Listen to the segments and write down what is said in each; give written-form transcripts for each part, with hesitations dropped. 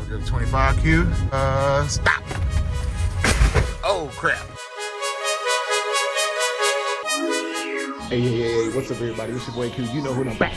Go to 25Q. Stop. Oh, crap. Hey, what's up, everybody? It's your boy Q. You know who I'm back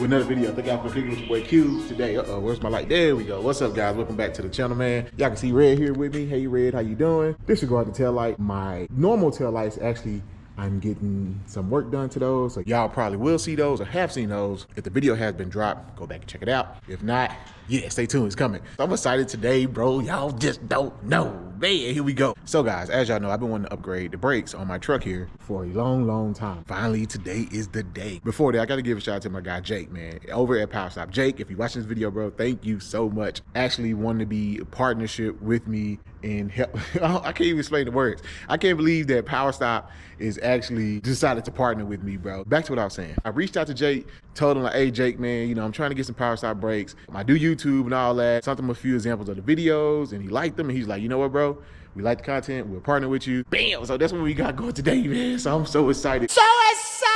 with another video. Thank y'all for kicking with your boy Q today. Where's my light? There we go. What's up, guys? Welcome back to the channel, man. Y'all can see Red here with me. Hey, Red, how you doing? Disregard the tail light. My normal tail lights, actually, I'm getting some work done to those. So y'all probably will see those or have seen those. If the video has been dropped, go back and check it out. If not, yeah, stay tuned, it's coming. So I'm excited today, bro. Y'all just don't know. Man, here we go. So guys, as y'all know, I've been wanting to upgrade the brakes on my truck here for a long time. Finally, today is the day. Before that, I gotta give a shout out to my guy, Jake, man, over at PowerStop. Jake, if you're watching this video, bro, thank you so much. Actually wanting to be a partnership with me and help. I can't even explain the words. I can't believe that PowerStop is actually decided to partner with me, bro. Back to what I was saying. I reached out to Jake, told him like, hey, Jake, man, you know, I'm trying to get some PowerStop brakes. I do YouTube and all that. Sent him a few examples of the videos and he liked them. And he's like, you know what, bro? We like the content. We'll partner with you. Bam! So that's what we got going today, man. So I'm so excited. So excited!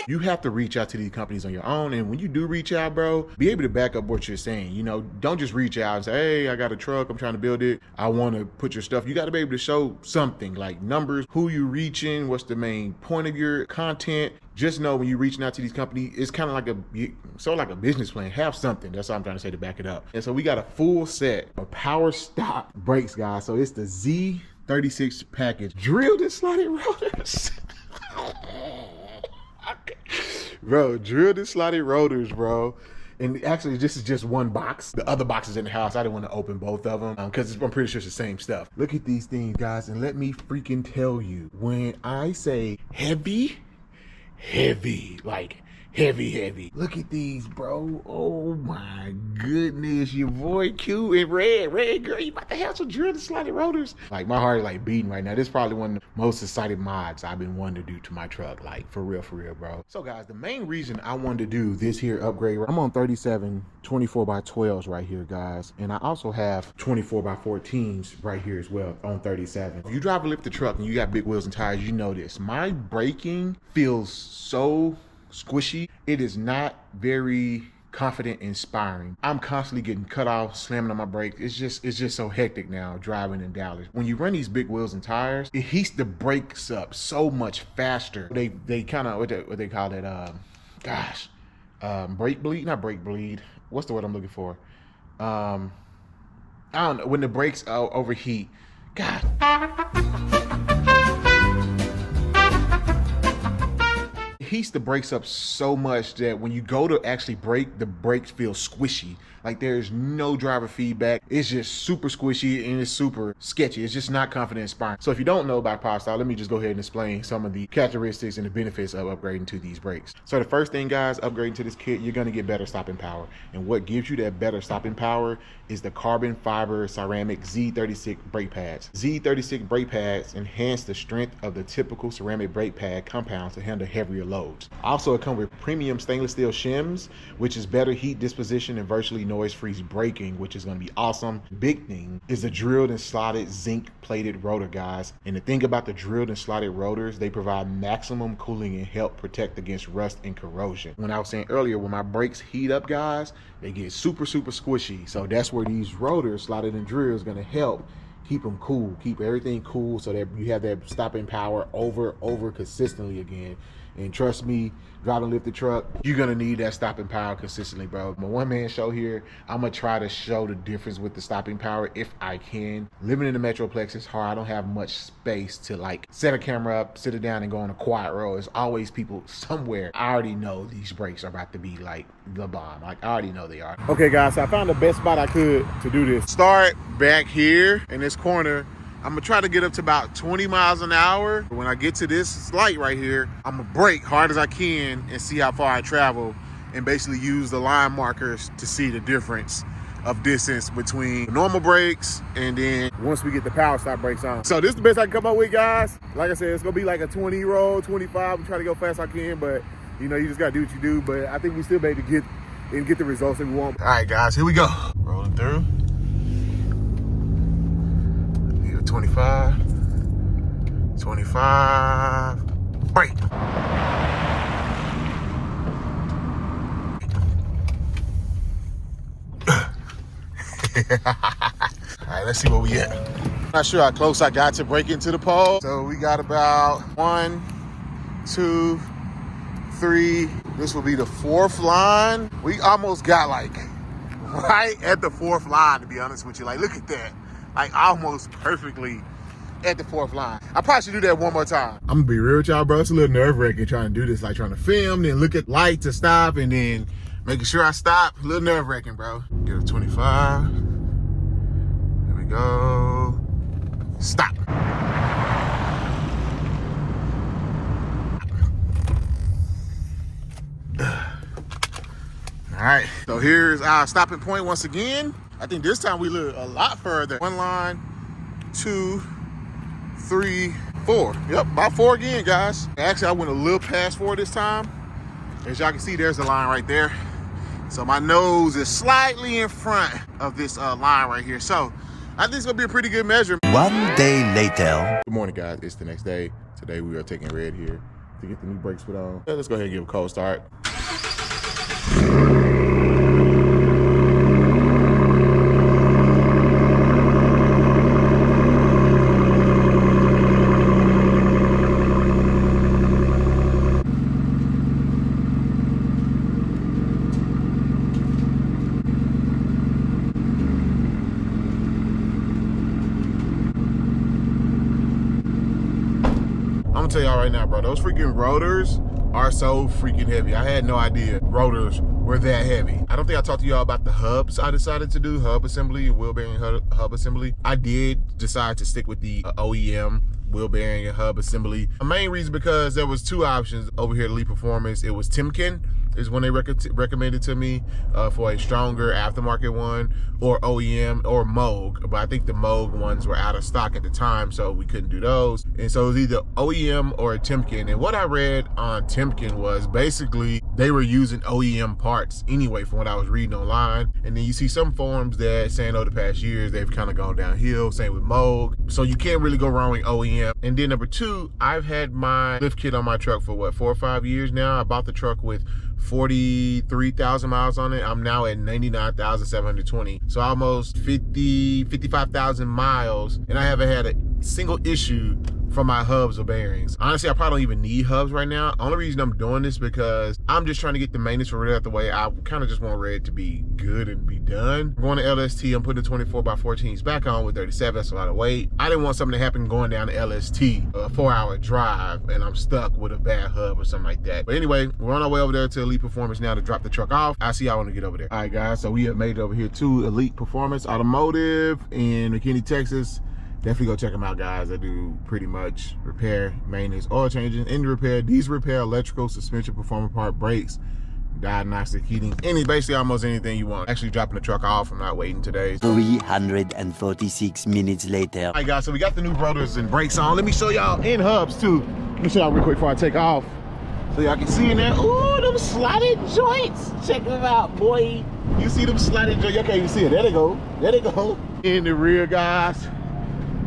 You have to reach out to these companies on your own. And when you do reach out, bro, be able to back up what you're saying. You know, don't just reach out and say, hey, I got a truck. I'm trying to build it. I want to put your stuff. You got to be able to show something like numbers, who you reaching, what's the main point of your content. Just know when you're reaching out to these companies, it's kind of like a business plan. Have something. That's all I'm trying to say to back it up. And so we got a full set of PowerStop brakes, guys. So it's the Z36 package. Drilled and slotted rotors. Bro, drilled and slotted rotors, bro. And actually, this is just one box. The other boxes in the house, I didn't want to open both of them because I'm pretty sure it's the same stuff. Look at these things, guys. And let me freaking tell you, when I say heavy, like heavy. Look at these, bro. Oh my goodness, your boy Q and Red girl, you about to have some drilled and slotted rotors. Like my heart is like beating right now. This is probably one of the most excited mods I've been wanting to do to my truck. Like for real, bro. So guys, the main reason I wanted to do this here upgrade, I'm on 37 24x12s right here, guys. And I also have 24x14s right here as well on 37. If you drive a lifted truck and you got big wheels and tires, you know this. My braking feels so squishy. It is not very confident inspiring. I'm constantly getting cut off, slamming on my brakes. It's just so hectic now driving in Dallas. When you run these big wheels and tires, it heats the brakes up so much faster. They kind of what they call it, brake bleed, not brake bleed. What's the word I'm looking for? I don't know, when the brakes overheat. God. Heats the brakes up so much that when you go to actually brake, the brakes feel squishy. Like there's no driver feedback. It's just super squishy and it's super sketchy. It's just not confident inspiring. So if you don't know about PowerStop, let me just go ahead and explain some of the characteristics and the benefits of upgrading to these brakes. So the first thing, guys, upgrading to this kit, you're gonna get better stopping power. And what gives you that better stopping power is the carbon fiber ceramic Z36 brake pads. Z36 brake pads enhance the strength of the typical ceramic brake pad compounds to handle heavier loads. Also, it comes with premium stainless steel shims, which is better heat disposition and virtually noise-free braking, which is going to be awesome. Big thing is the drilled and slotted zinc plated rotor, guys. And the thing about the drilled and slotted rotors, they provide maximum cooling and help protect against rust and corrosion. When I was saying earlier, when my brakes heat up, guys, they get super squishy. So that's where these rotors, slotted and drilled, is going to help keep them cool, keep everything cool, so that you have that stopping power over consistently again. And trust me, driving a lifted truck, you're gonna need that stopping power consistently, bro. My one-man show here, I'm gonna try to show the difference with the stopping power if I can. Living in the Metroplex is hard. I don't have much space to like set a camera up, sit it down and go on a quiet road. There's always people somewhere. I already know these brakes are about to be like the bomb. Like I already know they are. Okay guys, so I found the best spot I could to do this. Start back here in this corner. I'm gonna try to get up to about 20 miles an hour. When I get to this light right here, I'm gonna brake hard as I can and see how far I travel and basically use the line markers to see the difference of distance between normal brakes and then once we get the PowerStop brakes on. So this is the best I can come up with, guys. Like I said, it's gonna be like a 20 roll, 25. I'm trying to go fast as I can, but you know, you just gotta do what you do. But I think we still be able to get the results that we want. All right, guys, here we go. Rolling through. 25, brake. right, let's see where we at. Not sure how close I got to break into the pole. So we got about 1, 2, 3. This will be the 4th line. We almost got like right at the 4th line, to be honest with you. Like, look at that. Like, almost perfectly at the 4th line. I probably should do that one more time. I'm gonna be real with y'all, bro. It's a little nerve-wracking trying to do this, like trying to film, then look at light to stop, and then making sure I stop. A little nerve-wracking, bro. Get a 25. There we go. Stop. All right, so here's our stopping point once again. I think this time we look a lot further. 1 line, 2, 3, 4. Yep, about 4 again, guys. Actually, I went a little past 4 this time. As y'all can see, there's the line right there. So my nose is slightly in front of this line right here. So I think it's gonna be a pretty good measure. 1 day later. Good morning, guys. It's the next day. Today we are taking red here to get the new brakes put on. Let's go ahead and give a cold start. I'm gonna tell y'all right now, bro, those freaking rotors are so freaking heavy. I had no idea rotors were that heavy. I don't think I talked to y'all about the hubs I decided to do, hub assembly, wheel bearing hub assembly. I did decide to stick with the OEM wheel bearing and hub assembly. The main reason because there was 2 options over here at Elite Performance. It was Timken is when they recommended to me for a stronger aftermarket one, or OEM or Moog, but I think the Moog ones were out of stock at the time, so we couldn't do those. And so it was either OEM or a Timken. And what I read on Timken was basically they were using OEM parts anyway from what I was reading online. And then you see some forums that saying over the past years they've kind of gone downhill, same with Moog. So you can't really go wrong with OEM. And then number 2, I've had my lift kit on my truck for what, 4 or 5 years now. I bought the truck with 43,000 miles on it. I'm now at 99,720. So almost 55,000 miles, and I haven't had a single issue from my hubs or bearings. Honestly, I probably don't even need hubs right now. Only reason I'm doing this because I'm just trying to get the maintenance for red out the way. I kind of just want red to be good and be done. I'm going to LST. I'm putting the 24x14s back on with 37. That's a lot of weight. I didn't want something to happen going down to LST, a 4-hour drive, and I'm stuck with a bad hub or something like that. But anyway, we're on our way over there to Elite Performance now to drop the truck off. I'll see y'all when we get over there. All right, guys, so we have made it over here to Elite Performance Automotive in McKinney, Texas. Definitely go check them out, guys. They do pretty much repair, maintenance, oil changes, engine repair, diesel repair, electrical, suspension, performance part, brakes, diagnostic, heating, basically almost anything you want. Actually dropping the truck off. I'm not waiting today. 346 minutes later. All right, guys, so we got the new rotors and brakes on. Let me show y'all in hubs too. Let me show y'all real quick before I take off, so y'all can see in there. Ooh, them slotted joints. Check them out, boy. You see them slotted joints? Y'all can't even see it. There they go. There they go. In the rear, guys.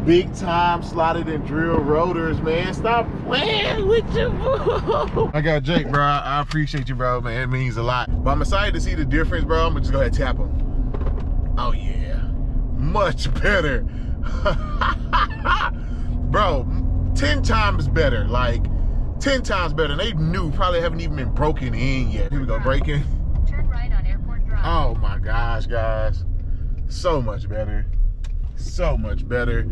Big time slotted and drill rotors, man. Stop playing with your boo. I got Jake, bro. I appreciate you, bro, man. It means a lot. But I'm excited to see the difference, bro. I'm gonna just go ahead and tap them. Oh yeah, much better. Bro, 10 times better, like 10 times better. And they new, probably haven't even been broken in yet. Here we go, braking. Turn right on Airport Drive. Oh my gosh, guys. So much better. So much better.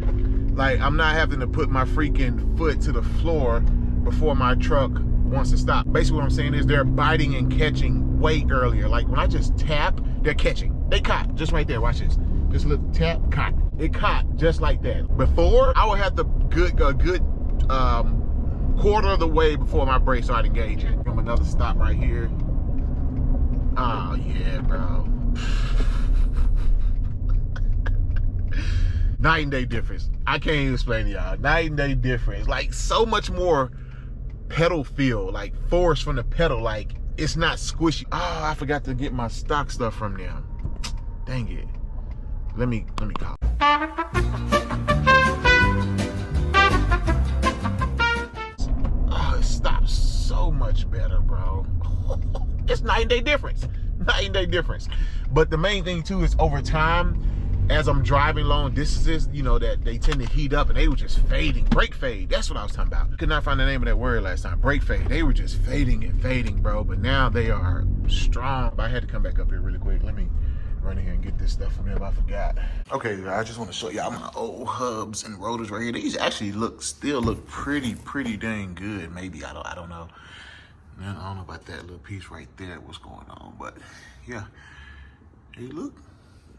Like, I'm not having to put my freaking foot to the floor before my truck wants to stop. Basically what I'm saying is they're biting and catching way earlier. Like when I just tap, they're catching. They caught just right there. Watch this. Just little tap, caught. It caught just like that. Before, I would have to a good quarter of the way before my brakes started engaging. From another stop right here. Oh yeah, bro. Night and day difference. I can't even explain to y'all. Night and day difference. Like so much more pedal feel, like force from the pedal. Like it's not squishy. Oh, I forgot to get my stock stuff from them. Dang it. Let me call. Oh, it stops so much better, bro. It's night and day difference. Night and day difference. But the main thing too is over time, as I'm driving long distances, you know, that they tend to heat up and they were just fading. Brake fade, that's what I was talking about. Could not find the name of that word last time. Brake fade. They were just fading and fading, bro. But now they are strong. But I had to come back up here really quick. Let me run in here and get this stuff from them. I forgot. Okay, I just want to show y'all my old hubs and rotors right here. These actually still look pretty dang good. Maybe, I don't know. Man, I don't know about that little piece right there, what's going on. But yeah, they look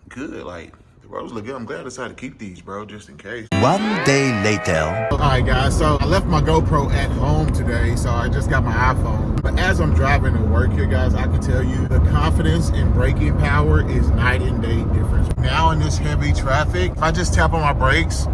good. Like, the rotors look good. I'm glad I decided to keep these, bro, just in case. 1 day later. All right, guys, so I left my GoPro at home today, so I just got my iPhone. But as I'm driving to work here, guys, I can tell you the confidence in braking power is night and day difference. Now in this heavy traffic, if I just tap on my brakes,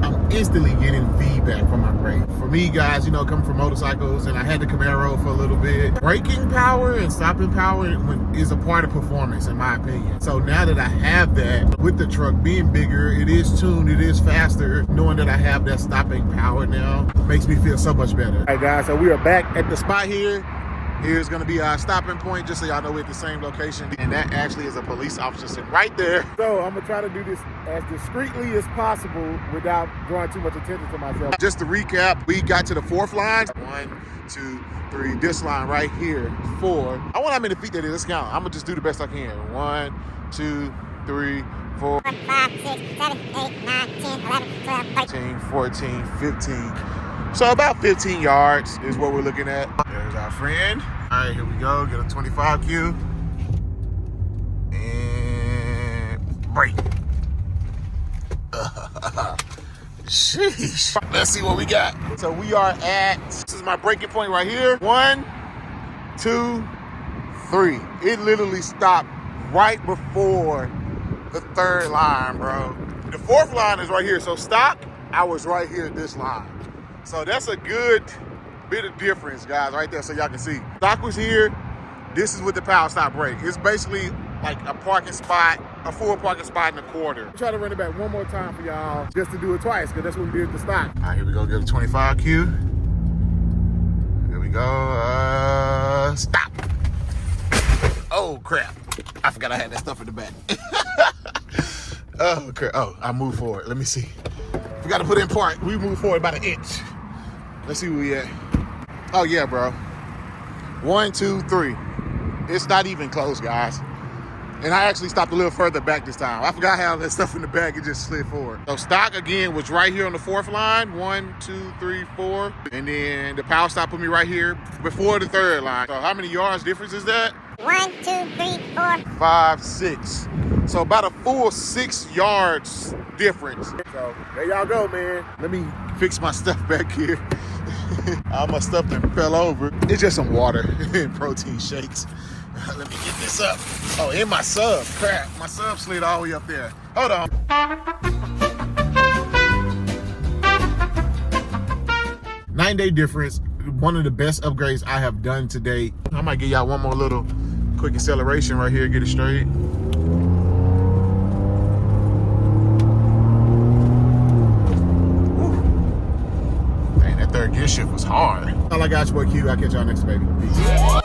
I'm instantly getting feedback from my brake. For me, guys, you know, coming from motorcycles, and I had the Camaro for a little bit, braking power and stopping power is a part of performance, in my opinion. So now that I have that, with the truck being bigger, it is tuned, it is faster, knowing that I have that stopping power now makes me feel so much better. All right, guys, so we are back at the spot here. Here's gonna be our stopping point, just so y'all know we're at the same location. And that actually is a police officer sitting right there. So I'm gonna try to do this as discreetly as possible without drawing too much attention to myself. Just to recap, we got to the 4th line. 1, 2, 3, this line right here, 4. I wonder how many feet that is, let's count. I'm gonna just do the best I can. 1, 2, 3, 4, 5, 6, 7, 8, 9, 10, 11, 12, 13, 14, 15. So about 15 yards is what we're looking at. There's our friend. All right, here we go. Get a 25Q. And brake. Sheesh. Let's see what we got. So we are at, this is my braking point right here. 1, 2, 3. It literally stopped right before the 3rd line, bro. The 4th line is right here. So stock, I was right here at this line. So that's a good bit of difference, guys, right there, so y'all can see. Stock was here. This is with the PowerStop brake. It's basically like a parking spot, a full parking spot in a quarter. Try to run it back one more time for y'all, just to do it twice, because that's what we did at the stock. All right, here we go, get a 25Q. Here we go, stop. Oh, crap. I forgot I had that stuff in the back. Oh, crap. Oh, I moved forward. Let me see. We got to put in park. We moved forward about 1 inch. Let's see where we at. Oh, yeah, bro. 1, 2, 3. It's not even close, guys. And I actually stopped a little further back this time. I forgot how that stuff in the back, it just slid forward. So stock, again, was right here on the 4th line. 1, 2, 3, 4. And then the PowerStop put me right here before the 3rd line. So how many yards difference is that? 1, 2, 3, 4. 5, 6. So about a full 6 yards difference. So there y'all go, man. Let me fix my stuff back here. All my stuff that fell over. It's just some water and protein shakes. Let me get this up. Oh, and my sub. Crap, my sub slid all the way up there. Hold on. 9-day difference. One of the best upgrades I have done today. I might give y'all one more little quick acceleration right here, get it straight. Dang, that 3rd gear shift was hard. All I got, your boy Q. I'll catch y'all next, baby. Peace.